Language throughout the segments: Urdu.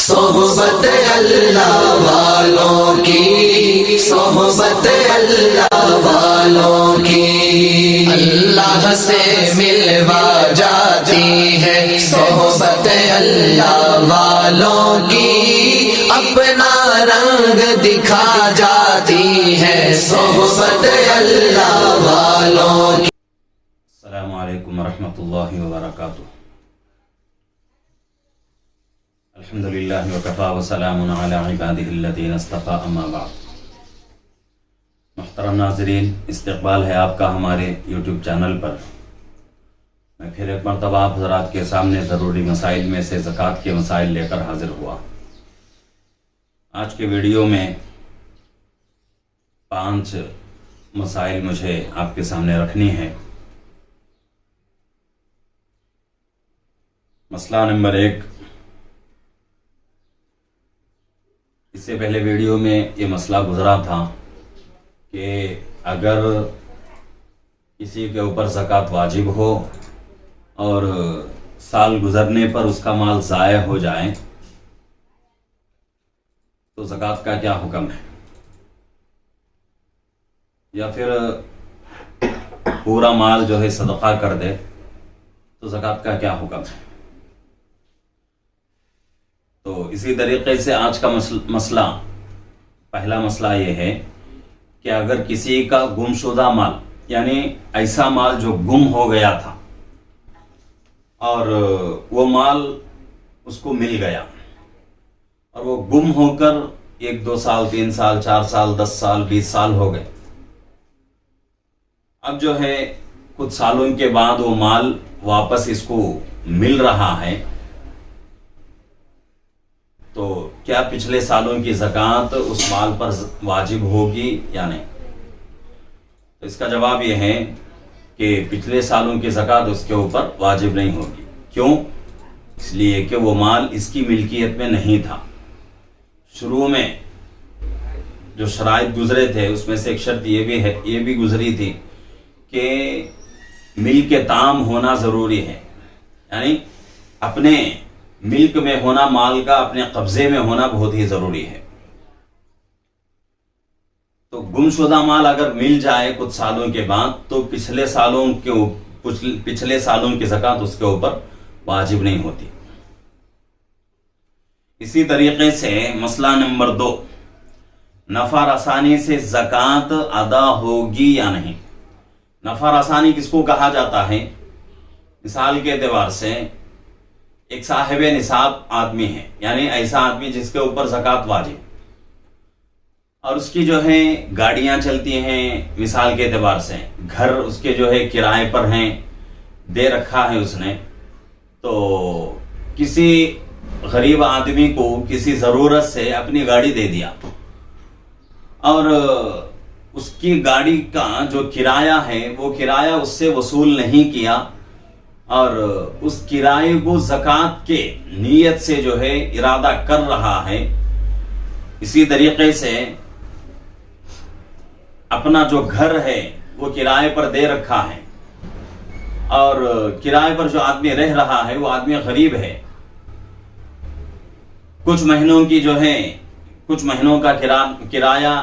صحبت اللہ والوں کی، صحبت اللہ والوں کی، اللہ سے ملوا جاتی ہے صحبت اللہ والوں کی، اپنا رنگ دکھا جاتی ہے صحبت اللہ والوں کی۔ السلام علیکم ورحمۃ اللہ وبرکاتہ۔ الحمدللہ وکفی وسلام علی عبادہ الذین اصطفی، اما بعد۔ محترم ناظرین، استقبال ہے آپ کا ہمارے یوٹیوب چینل پر۔ میں پھر ایک مرتبہ آپ حضرات کے سامنے ضروری مسائل میں سے زکوٰۃ کے مسائل لے کر حاضر ہوا۔ آج کے ویڈیو میں 5 مسائل مجھے آپ کے سامنے رکھنی ہے۔ مسئلہ نمبر 1، اس سے پہلے ویڈیو میں یہ مسئلہ گزرا تھا کہ اگر کسی کے اوپر زکوٰۃ واجب ہو اور سال گزرنے پر اس کا مال ضائع ہو جائے تو زکوٰۃ کا کیا حکم ہے، یا پھر پورا مال جو ہے صدقہ کر دے تو زکوٰۃ کا کیا حکم ہے۔ تو اسی طریقے سے آج کا مسئلہ، پہلا مسئلہ یہ ہے کہ اگر کسی کا گم شدہ مال، یعنی ایسا مال جو گم ہو گیا تھا اور وہ مال اس کو مل گیا اور وہ گم ہو کر 1 2 سال 3 سال 4 سال 10 سال 20 سال ہو گئے، اب جو ہے کچھ سالوں کے بعد وہ مال واپس اس کو مل رہا ہے، تو کیا پچھلے سالوں کی زکوٰۃ اس مال پر واجب ہوگی یا نہیں؟ تو اس کا جواب یہ ہے کہ پچھلے سالوں کی زکوٰۃ اس کے اوپر واجب نہیں ہوگی۔ کیوں؟ اس لیے کہ وہ مال اس کی ملکیت میں نہیں تھا۔ شروع میں جو شرائط گزرے تھے اس میں سے ایک شرط یہ بھی گزری تھی کہ ملک تام ہونا ضروری ہے، یعنی اپنے ملک میں ہونا، مال کا اپنے قبضے میں ہونا بہت ہی ضروری ہے۔ تو گم شدہ مال اگر مل جائے کچھ سالوں کے بعد تو پچھلے سالوں کی زکوٰۃ اس کے اوپر واجب نہیں ہوتی۔ اسی طریقے سے مسئلہ نمبر 2، نفع رسانی سے زکوٰۃ ادا ہوگی یا نہیں۔ نفع رسانی کس کو کہا جاتا ہے؟ مثال کے اعتبار سے ایک صاحب نصاب آدمی ہے، یعنی ایسا آدمی جس کے اوپر زکوٰۃ واجب، اور اس کی جو ہے گاڑیاں چلتی ہیں، مثال کے اعتبار سے گھر اس کے جو ہے کرائے پر ہیں، دے رکھا ہے اس نے، تو کسی غریب آدمی کو کسی ضرورت سے اپنی گاڑی دے دیا اور اس کی گاڑی کا جو کرایہ ہے وہ کرایہ اس سے وصول نہیں کیا اور اس کرائے کو زکوٰۃ کے نیت سے جو ہے ارادہ کر رہا ہے۔ اسی طریقے سے اپنا جو گھر ہے وہ کرائے پر دے رکھا ہے اور کرائے پر جو آدمی رہ رہا ہے وہ آدمی غریب ہے، کچھ مہینوں کا کرایہ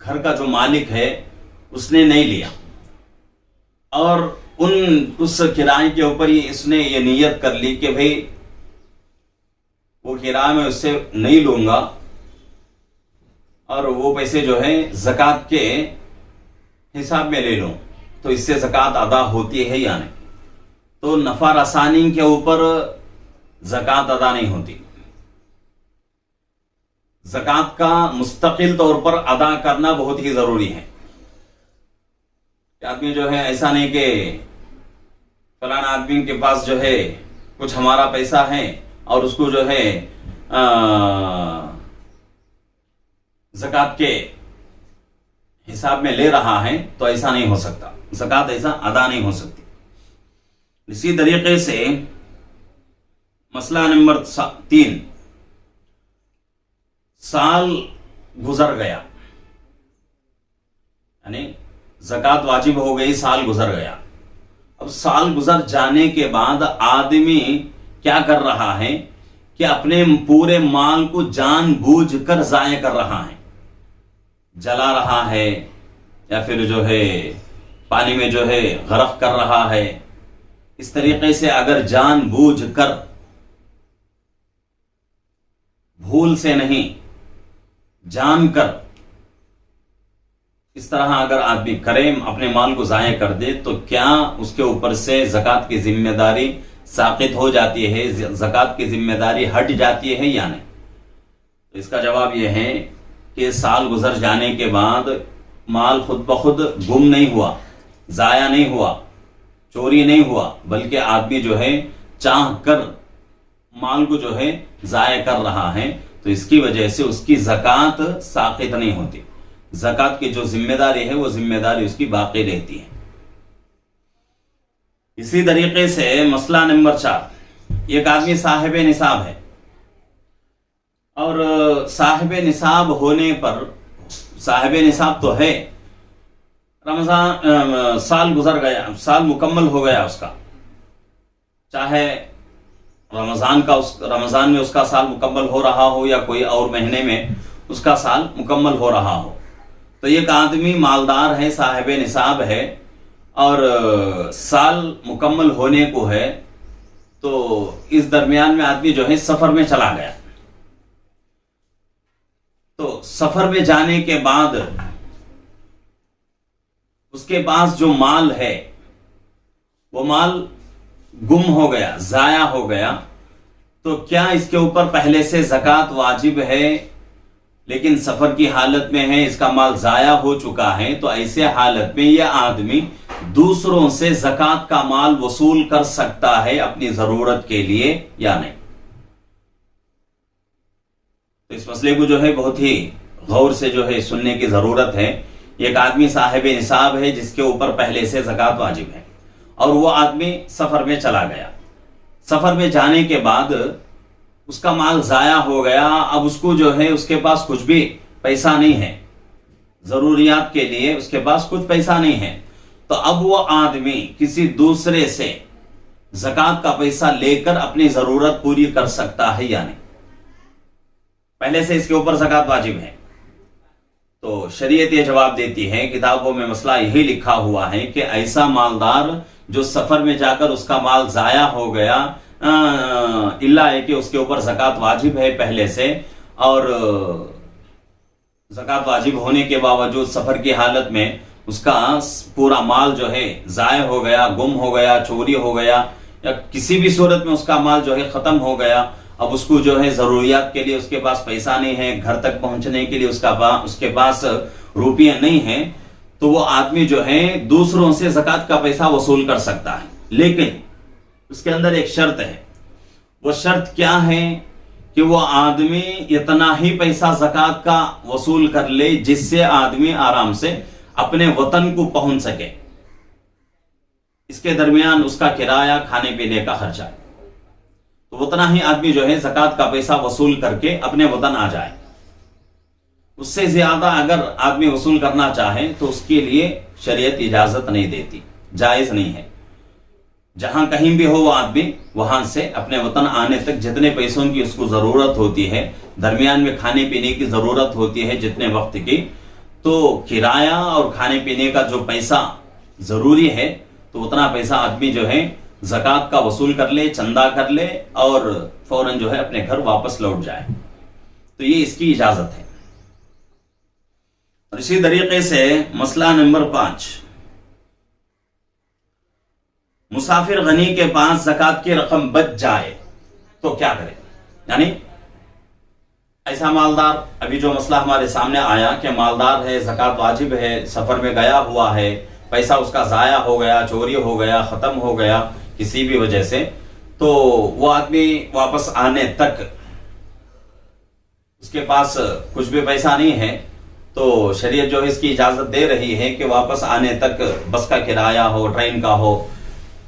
گھر کا جو مالک ہے اس نے نہیں لیا، اور اس کرائے کے اوپر اس نے یہ نیت کر لی کہ بھئی وہ کرایہ میں اس سے نہیں لوں گا اور وہ پیسے جو ہے زکوٰۃ کے حساب میں لے لوں، تو اس سے زکوٰۃ ادا ہوتی ہے یا نہیں؟ تو نفع رسانی کے اوپر زکوٰۃ ادا نہیں ہوتی۔ زکوٰۃ کا مستقل طور پر ادا کرنا بہت ہی ضروری ہے۔ آدمی جو ہے ایسا نہیں کہ فلاں آدمی کے پاس جو ہے کچھ ہمارا پیسہ ہے اور اس کو جو ہے زکوٰۃ کے حساب میں لے رہا ہے، تو ایسا نہیں ہو سکتا، زکوٰۃ ایسا ادا نہیں ہو سکتی۔ اسی طریقے سے مسئلہ نمبر 3، سال گزر گیا، یعنی زکوٰۃ واجب ہو گئی، سال گزر گیا۔ اب سال گزر جانے کے بعد آدمی کیا کر رہا ہے کہ اپنے پورے مال کو جان بوجھ کر ضائع کر رہا ہے، جلا رہا ہے یا پھر جو ہے پانی میں جو ہے غرق کر رہا ہے، اس طریقے سے اگر جان بوجھ کر، بھول سے نہیں، جان کر اس طرح اگر آدمی کرے، اپنے مال کو ضائع کر دے، تو کیا اس کے اوپر سے زکوٰۃ کی ذمہ داری ساقط ہو جاتی ہے، زکوٰۃ کی ذمہ داری ہٹ جاتی ہے یا نہیں؟ تو اس کا جواب یہ ہے کہ سال گزر جانے کے بعد مال خود بخود گم نہیں ہوا، ضائع نہیں ہوا، چوری نہیں ہوا، بلکہ آدمی جو ہے چاہ کر مال کو جو ہے ضائع کر رہا ہے، تو اس کی وجہ سے اس کی زکوٰۃ ساقط نہیں ہوتی، زکوٰۃ کی جو ذمہ داری ہے وہ ذمہ داری اس کی باقی رہتی ہے۔ اسی طریقے سے مسئلہ نمبر 4، ایک آدمی صاحب نصاب ہے، اور صاحب نصاب ہونے پر، صاحب نصاب تو ہے، رمضان سال گزر گیا، سال مکمل ہو گیا اس کا، چاہے رمضان میں اس کا سال مکمل ہو رہا ہو یا کوئی اور مہینے میں اس کا سال مکمل ہو رہا ہو، تو ایک آدمی مالدار ہے، صاحب نصاب ہے، اور سال مکمل ہونے کو ہے، تو اس درمیان میں آدمی جو ہے سفر میں چلا گیا، تو سفر میں جانے کے بعد اس کے پاس جو مال ہے وہ مال گم ہو گیا، ضائع ہو گیا، تو کیا اس کے اوپر پہلے سے زکوٰۃ واجب ہے؟ لیکن سفر کی حالت میں ہے، اس کا مال ضائع ہو چکا ہے، تو ایسے حالت میں یہ آدمی دوسروں سے زکوٰۃ کا مال وصول کر سکتا ہے اپنی ضرورت کے لیے یا نہیں؟ تو اس مسئلے کو جو ہے بہت ہی غور سے جو ہے سننے کی ضرورت ہے۔ ایک آدمی صاحب نصاب ہے جس کے اوپر پہلے سے زکوٰۃ واجب ہے، اور وہ آدمی سفر میں چلا گیا، سفر میں جانے کے بعد اس کا مال ضائع ہو گیا، اب اس کو جو ہے اس کے پاس کچھ بھی پیسہ نہیں ہے، ضروریات کے لیے اس کے پاس کچھ پیسہ نہیں ہے، تو اب وہ آدمی کسی دوسرے سے زکوٰۃ کا پیسہ لے کر اپنی ضرورت پوری کر سکتا ہے یا نہیں؟ پہلے سے اس کے اوپر زکوٰۃ واجب ہے، تو شریعت یہ جواب دیتی ہے، کتابوں میں مسئلہ یہی لکھا ہوا ہے کہ ایسا مالدار جو سفر میں جا کر اس کا مال ضائع ہو گیا، اللہ ہے کہ اس کے اوپر زکوٰۃ واجب ہے پہلے سے، اور زکوٰۃ واجب ہونے کے باوجود سفر کی حالت میں اس کا پورا مال جو ہے ضائع ہو گیا، گم ہو گیا، چوری ہو گیا، یا کسی بھی صورت میں اس کا مال جو ہے ختم ہو گیا، اب اس کو جو ہے ضروریات کے لیے اس کے پاس پیسہ نہیں ہے، گھر تک پہنچنے کے لیے اس کے پاس روپیہ نہیں ہے، تو وہ آدمی جو ہے دوسروں سے زکوٰۃ کا پیسہ وصول کر سکتا ہے، لیکن اس کے اندر ایک شرط ہے۔ وہ شرط کیا ہے؟ کہ وہ آدمی اتنا ہی پیسہ زکوٰۃ کا وصول کر لے جس سے آدمی آرام سے اپنے وطن کو پہنچ سکے، اس کے درمیان اس کا کرایہ، کھانے پینے کا خرچہ، تو اتنا ہی آدمی جو ہے زکوٰۃ کا پیسہ وصول کر کے اپنے وطن آ جائے۔ اس سے زیادہ اگر آدمی وصول کرنا چاہے تو اس کے لیے شریعت اجازت نہیں دیتی، جائز نہیں ہے۔ جہاں کہیں بھی ہو وہ آدمی وہاں سے اپنے وطن آنے تک جتنے پیسوں کی اس کو ضرورت ہوتی ہے، درمیان میں کھانے پینے کی ضرورت ہوتی ہے جتنے وقت کی، تو کرایہ اور کھانے پینے کا جو پیسہ ضروری ہے، تو اتنا پیسہ آدمی جو ہے زکوٰۃ کا وصول کر لے، چندہ کر لے، اور فوراً جو ہے اپنے گھر واپس لوٹ جائے، تو یہ اس کی اجازت ہے۔ اور اسی طریقے سے مسئلہ نمبر 5، مسافر غنی کے پاس زکوٰۃ کی رقم بچ جائے تو کیا کرے؟ یعنی ایسا مالدار، ابھی جو مسئلہ ہمارے سامنے آیا کہ مالدار ہے، زکوٰۃ واجب ہے، سفر میں گیا ہوا ہے، پیسہ اس کا ضائع ہو گیا، چوری ہو گیا، ختم ہو گیا کسی بھی وجہ سے، تو وہ آدمی واپس آنے تک اس کے پاس کچھ بھی پیسہ نہیں ہے، تو شریعت جو ہے اس کی اجازت دے رہی ہے کہ واپس آنے تک بس کا کرایہ ہو، ٹرین کا ہو،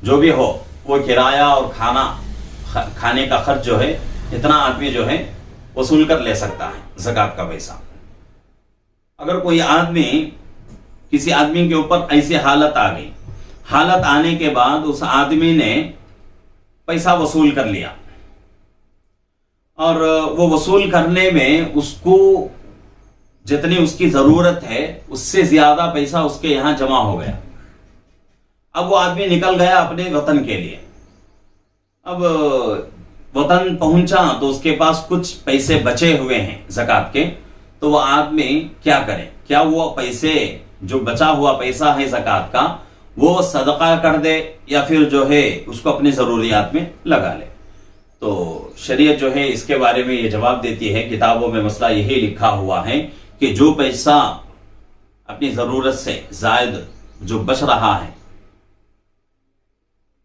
جو بھی ہو، وہ کرایہ اور کھانے کا خرچ جو ہے اتنا آدمی جو ہے وصول کر لے سکتا ہے زکوٰۃ کا پیسہ۔ اگر کوئی آدمی، کسی آدمی کے اوپر ایسی حالت آ گئی، حالت آنے کے بعد اس آدمی نے پیسہ وصول کر لیا، اور وہ وصول کرنے میں اس کو جتنی اس کی ضرورت ہے اس سے زیادہ پیسہ اس کے یہاں جمع ہو گیا. اب وہ آدمی نکل گیا اپنے وطن کے لیے. اب وطن پہنچا تو اس کے پاس کچھ پیسے بچے ہوئے ہیں زکوٰۃ کے. تو وہ آدمی کیا کرے؟ کیا وہ پیسے جو بچا ہوا پیسہ ہے زکوٰۃ کا وہ صدقہ کر دے یا پھر جو ہے اس کو اپنی ضروریات میں لگا لے؟ تو شریعت جو ہے اس کے بارے میں یہ جواب دیتی ہے. کتابوں میں مسئلہ یہی لکھا ہوا ہے کہ جو پیسہ اپنی ضرورت سے زائد جو بچ رہا ہے،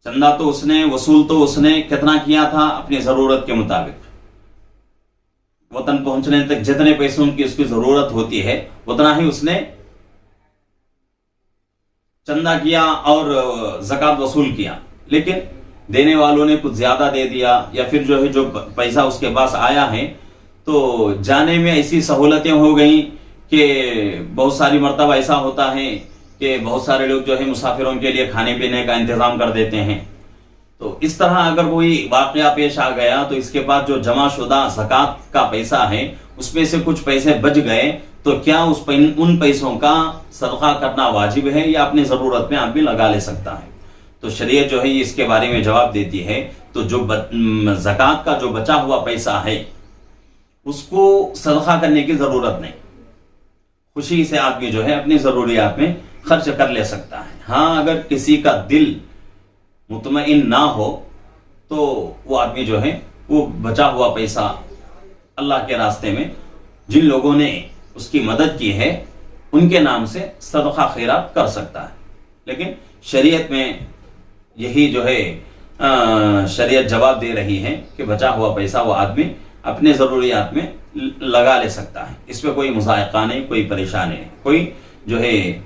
چندہ تو اس نے وصول تو اس نے کتنا کیا تھا؟ اپنی ضرورت کے مطابق. وطن پہنچنے تک جتنے پیسوں کی اس کی ضرورت ہوتی ہے اتنا ہی اس نے چندہ کیا اور زکوٰۃ وصول کیا. لیکن دینے والوں نے کچھ زیادہ دے دیا یا پھر جو ہے جو پیسہ اس کے پاس آیا ہے تو جانے میں ایسی سہولتیں ہو گئیں کہ بہت ساری مرتبہ ایسا ہوتا ہے کہ بہت سارے لوگ جو ہے مسافروں کے لیے کھانے پینے کا انتظام کر دیتے ہیں. تو اس طرح اگر کوئی واقعہ پیش آ گیا تو اس کے بعد جو جمع شدہ زکوٰۃ کا پیسہ ہے اس میں سے کچھ پیسے بچ گئے تو کیا ان پیسوں کا صدقہ کرنا واجب ہے یا اپنی ضرورت میں آدمی لگا لے سکتا ہے؟ تو شریعت جو ہے اس کے بارے میں جواب دیتی ہے. تو جو زکوٰۃ کا جو بچا ہوا پیسہ ہے اس کو صدقہ کرنے کی ضرورت نہیں. خوشی سے آدمی جو ہے اپنی ضروریات میں خرچ کر لے سکتا ہے. ہاں اگر کسی کا دل مطمئن نہ ہو تو وہ آدمی جو ہے وہ بچا ہوا پیسہ اللہ کے راستے میں جن لوگوں نے اس کی مدد کی ہے ان کے نام سے صدقہ خیرات کر سکتا ہے. لیکن شریعت میں یہی جو ہے شریعت جواب دے رہی ہے کہ بچا ہوا پیسہ وہ آدمی اپنے ضروریات میں لگا لے سکتا ہے. اس میں کوئی مذائقہ نہیں، کوئی پریشانی نہیں، کوئی جو ہے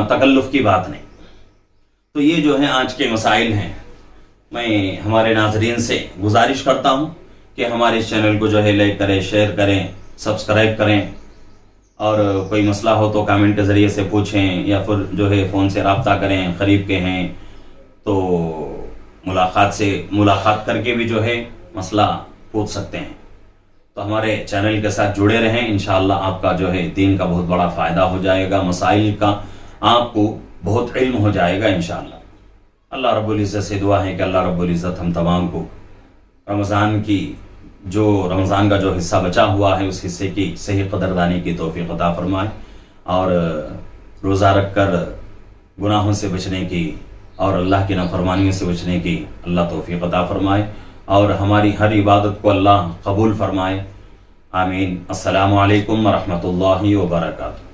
تکلف کی بات نہیں. تو یہ جو ہے آج کے مسائل ہیں. میں ہمارے ناظرین سے گزارش کرتا ہوں کہ ہمارے اس چینل کو جو ہے لائک کریں، شیئر کریں، سبسکرائب کریں، اور کوئی مسئلہ ہو تو کامنٹ کے ذریعے سے پوچھیں یا پھر جو ہے فون سے رابطہ کریں. قریب کے ہیں تو ملاقات کر کے بھی جو ہے مسئلہ پوچھ سکتے ہیں. تو ہمارے چینل کے ساتھ جڑے رہیں. انشاءاللہ آپ کا جو ہے دین کا بہت بڑا فائدہ ہو جائے گا، مسائل کا آپ کو بہت علم ہو جائے گا انشاءاللہ. اللہ رب العزت سے دعا ہے کہ اللہ رب العزت ہم تمام کو رمضان کا جو حصہ بچا ہوا ہے اس حصے کی صحیح قدردانی کی توفیق عطا فرمائے، اور روزہ رکھ کر گناہوں سے بچنے کی اور اللہ کی نافرمانیوں سے بچنے کی اللہ توفیق عطا فرمائے، اور ہماری ہر عبادت کو اللہ قبول فرمائے. آمین. السلام علیکم ورحمۃ اللہ وبرکاتہ.